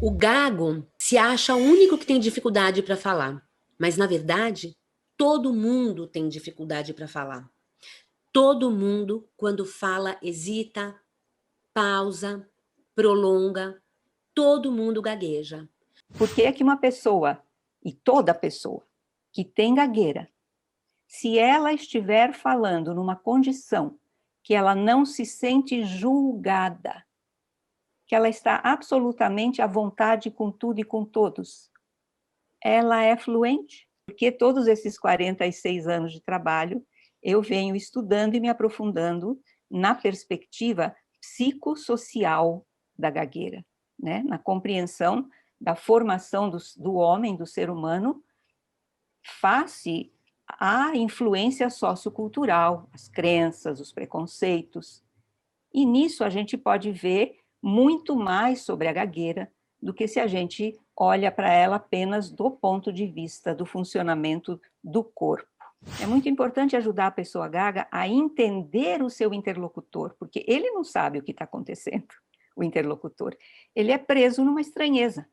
O gago se acha o único que tem dificuldade para falar, mas na verdade, todo mundo tem dificuldade para falar. Todo mundo, quando fala, hesita, pausa, prolonga, todo mundo gagueja. Por que é que uma pessoa, e toda pessoa, que tem gagueira, se ela estiver falando numa condição que ela não se sente julgada, que ela está absolutamente à vontade com tudo e com todos, ela é fluente? Porque todos esses 46 anos de trabalho, eu venho estudando e me aprofundando na perspectiva psicossocial da gagueira, né? Na compreensão da formação do homem, do ser humano, face à influência sociocultural, as crenças, os preconceitos. E nisso a gente pode ver muito mais sobre a gagueira do que se a gente olha para ela apenas do ponto de vista do funcionamento do corpo. É muito importante ajudar a pessoa gaga a entender o seu interlocutor, porque ele não sabe o que está acontecendo, o interlocutor. Ele é preso numa estranheza,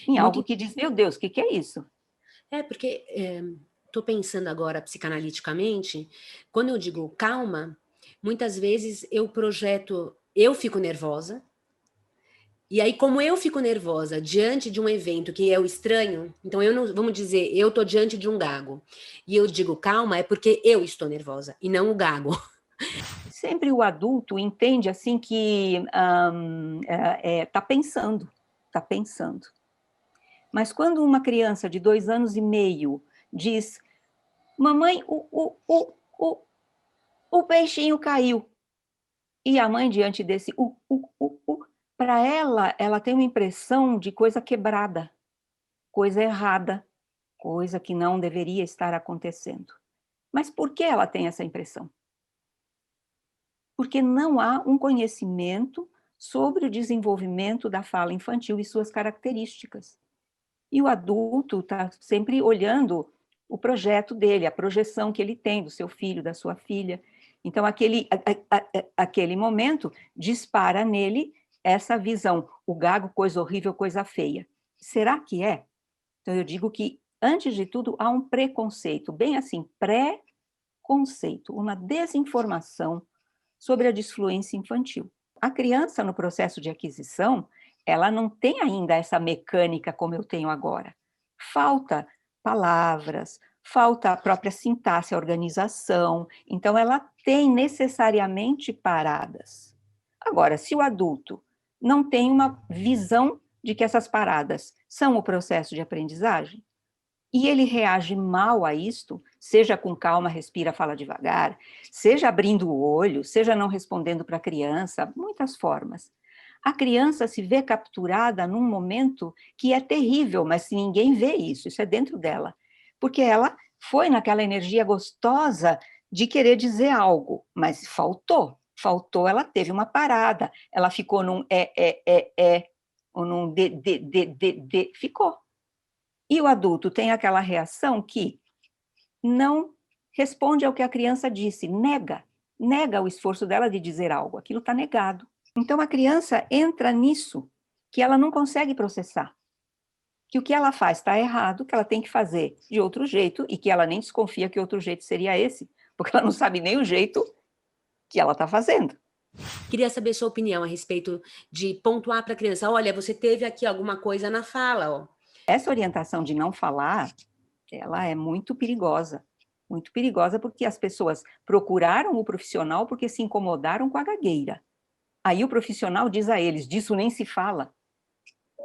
em algo que diz, meu Deus, o que é isso? Porque estou pensando agora psicanaliticamente, quando eu digo calma, muitas vezes eu projeto, eu fico nervosa, e aí como eu fico nervosa diante de um evento que é o estranho, então eu não, vamos dizer, eu estou diante de um gago, e eu digo calma, é porque eu estou nervosa, e não o gago. Sempre o adulto entende assim que está pensando, está pensando. Mas quando uma criança de 2 anos e meio diz, mamãe, o peixinho caiu, e a mãe diante desse para ela tem uma impressão de coisa quebrada, coisa errada, coisa que não deveria estar acontecendo. Mas por que ela tem essa impressão? Porque não há um conhecimento sobre o desenvolvimento da fala infantil e suas características. E o adulto está sempre olhando o projeto dele, a projeção que ele tem do seu filho, da sua filha. Então, aquele momento dispara nele essa visão, o gago, coisa horrível, coisa feia. Será que é? Então, eu digo que, antes de tudo, há um preconceito, bem assim, pré-conceito, uma desinformação sobre a disfluência infantil. A criança, no processo de aquisição, ela não tem ainda essa mecânica como eu tenho agora. Falta palavras, falta a própria sintaxe, a organização, então ela tem necessariamente paradas. Agora, se o adulto não tem uma visão de que essas paradas são o processo de aprendizagem, e ele reage mal a isto, seja com calma, respira, fala devagar, seja abrindo o olho, seja não respondendo para a criança, muitas formas. A criança se vê capturada num momento que é terrível, mas ninguém vê isso, isso é dentro dela. Porque ela foi naquela energia gostosa de querer dizer algo, mas faltou, ela teve uma parada, ela ficou num ou num ficou. E o adulto tem aquela reação que não responde ao que a criança disse, nega o esforço dela de dizer algo, aquilo está negado. Então a criança entra nisso, que ela não consegue processar, que o que ela faz está errado, que ela tem que fazer de outro jeito, e que ela nem desconfia que outro jeito seria esse, porque ela não sabe nem o jeito que ela está fazendo. Queria saber sua opinião a respeito de pontuar para a criança, olha, você teve aqui alguma coisa na fala, ó. Essa orientação de não falar, ela é muito perigosa porque as pessoas procuraram o profissional porque se incomodaram com a gagueira. Aí o profissional diz a eles, disso nem se fala.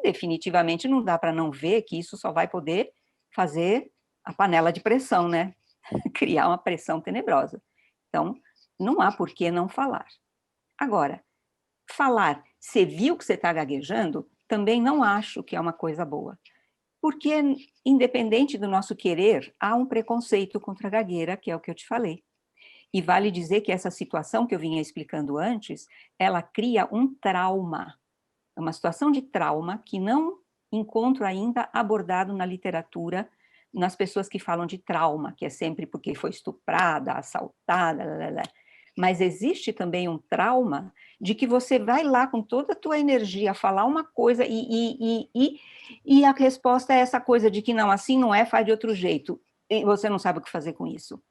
Definitivamente não dá para não ver que isso só vai poder fazer a panela de pressão, né? Criar uma pressão tenebrosa. Então, não há por que não falar. Agora, falar, você viu que você está gaguejando, também não acho que é uma coisa boa. Porque, independente do nosso querer, há um preconceito contra a gagueira, que é o que eu te falei. E vale dizer que essa situação que eu vinha explicando antes, ela cria um trauma. É uma situação de trauma que não encontro ainda abordado na literatura, nas pessoas que falam de trauma, que é sempre porque foi estuprada, assaltada, Mas existe também um trauma de que você vai lá com toda a tua energia falar uma coisa e a resposta é essa coisa de que não, assim não é, faz de outro jeito. E você não sabe o que fazer com isso.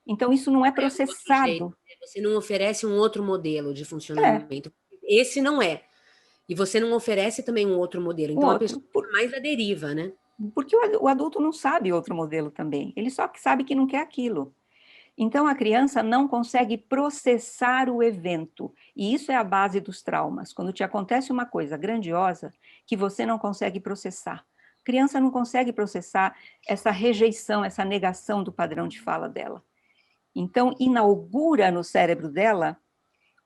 Então, isso não é É um outro jeito, processado. você não oferece um outro modelo de É, funcionamento. Esse não é. E você não oferece também um outro modelo. o Então a outro. pessoa fica mais à deriva, né? Porque o adulto não sabe outro modelo também. Ele só sabe que não quer aquilo. Então, a criança não consegue processar o evento. E isso é a base dos traumas. Quando te acontece uma coisa grandiosa que você não consegue processar. A criança não consegue processar essa rejeição, essa negação do padrão de fala dela. Então, inaugura no cérebro dela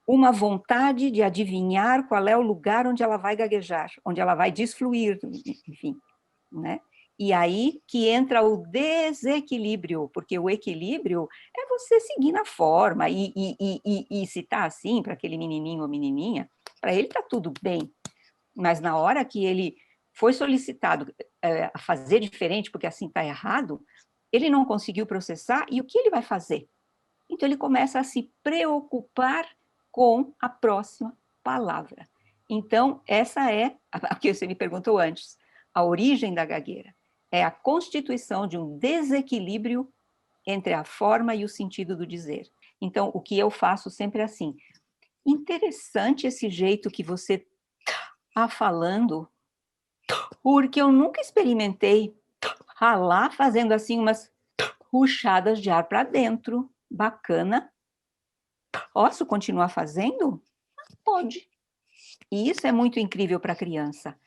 uma vontade de adivinhar qual é o lugar onde ela vai gaguejar, onde ela vai desfluir, enfim, né? E aí que entra o desequilíbrio, porque o equilíbrio é você seguir na forma, e se tá assim para aquele menininho ou menininha, para ele tá tudo bem, mas na hora que ele foi solicitado a fazer diferente, porque assim tá errado, ele não conseguiu processar, e o que ele vai fazer? Então ele começa a se preocupar com a próxima palavra. Então, essa é a que você me perguntou antes, a origem da gagueira. É a constituição de um desequilíbrio entre a forma e o sentido do dizer. Então, o que eu faço sempre é assim, interessante esse jeito que você está falando, porque eu nunca experimentei ralar fazendo assim umas puxadas de ar para dentro. Bacana. Posso continuar fazendo? Pode. E isso é muito incrível para a criança.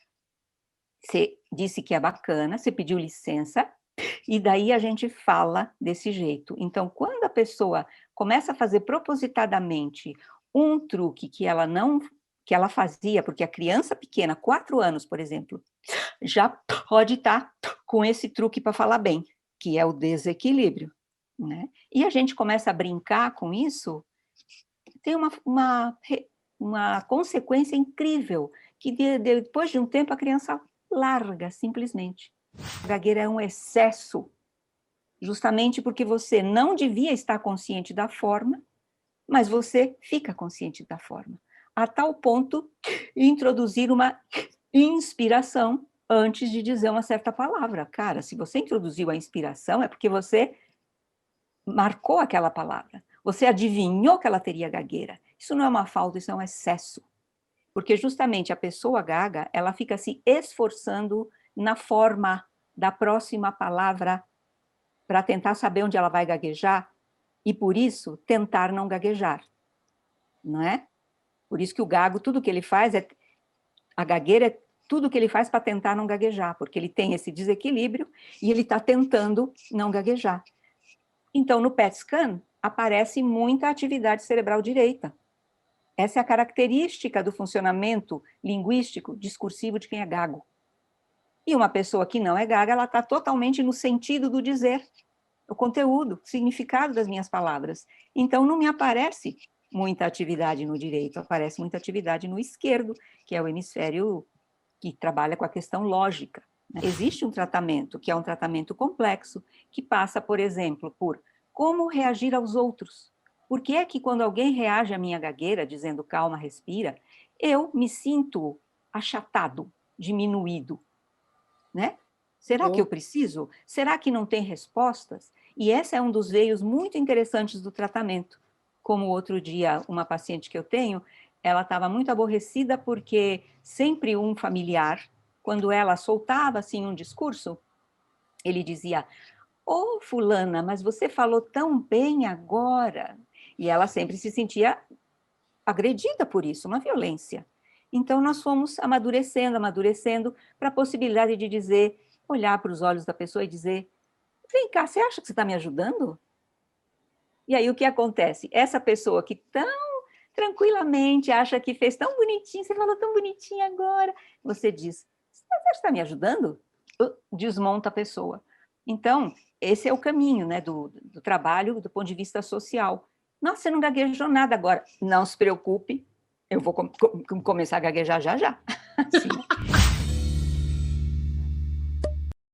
Você disse que é bacana, você pediu licença, e daí a gente fala desse jeito. Então, quando a pessoa começa a fazer propositadamente um truque que ela não, que ela fazia, porque a criança pequena, 4 anos, por exemplo, já pode estar com esse truque para falar bem, que é o desequilíbrio, né? E a gente começa a brincar com isso, tem uma consequência incrível, que depois de um tempo a criança larga, simplesmente. A gagueira é um excesso, justamente porque você não devia estar consciente da forma, mas você fica consciente da forma. A tal ponto, introduzir uma inspiração antes de dizer uma certa palavra. Cara, se você introduziu a inspiração, é porque você marcou aquela palavra. Você adivinhou que ela teria gagueira. Isso não é uma falta, isso é um excesso. Porque justamente a pessoa gaga, ela fica se esforçando na forma da próxima palavra para tentar saber onde ela vai gaguejar e, por isso, tentar não gaguejar, não é? Por isso que o gago, tudo que ele faz é... A gagueira é tudo que ele faz para tentar não gaguejar, porque ele tem esse desequilíbrio e ele está tentando não gaguejar. Então, no PET scan, aparece muita atividade cerebral direita. Essa é a característica do funcionamento linguístico discursivo de quem é gago. E uma pessoa que não é gaga, ela está totalmente no sentido do dizer, o conteúdo, o significado das minhas palavras. Então, não me aparece muita atividade no direito, aparece muita atividade no esquerdo, que é o hemisfério que trabalha com a questão lógica. Existe um tratamento, que é um tratamento complexo, que passa, por exemplo, por como reagir aos outros. Por que é que quando alguém reage à minha gagueira, dizendo calma, respira, eu me sinto achatado, diminuído, né? Será que eu preciso? Será que não tem respostas? E esse é um dos veios muito interessantes do tratamento. Como outro dia, uma paciente que eu tenho, ela estava muito aborrecida porque sempre um familiar, quando ela soltava assim um discurso, ele dizia: "Ô, fulana, mas você falou tão bem agora." E ela sempre se sentia agredida por isso, uma violência. Então, nós fomos amadurecendo, amadurecendo, para a possibilidade de dizer, olhar para os olhos da pessoa e dizer: vem cá, você acha que você está me ajudando? E aí, o que acontece? Essa pessoa que tão tranquilamente acha que fez tão bonitinho, você falou tão bonitinho agora, você diz: você acha que está me ajudando? Desmonta a pessoa. Então, esse é o caminho, né, do trabalho do ponto de vista social. Nossa, você não gaguejou nada agora. Não se preocupe, eu vou começar a gaguejar já já. Sim.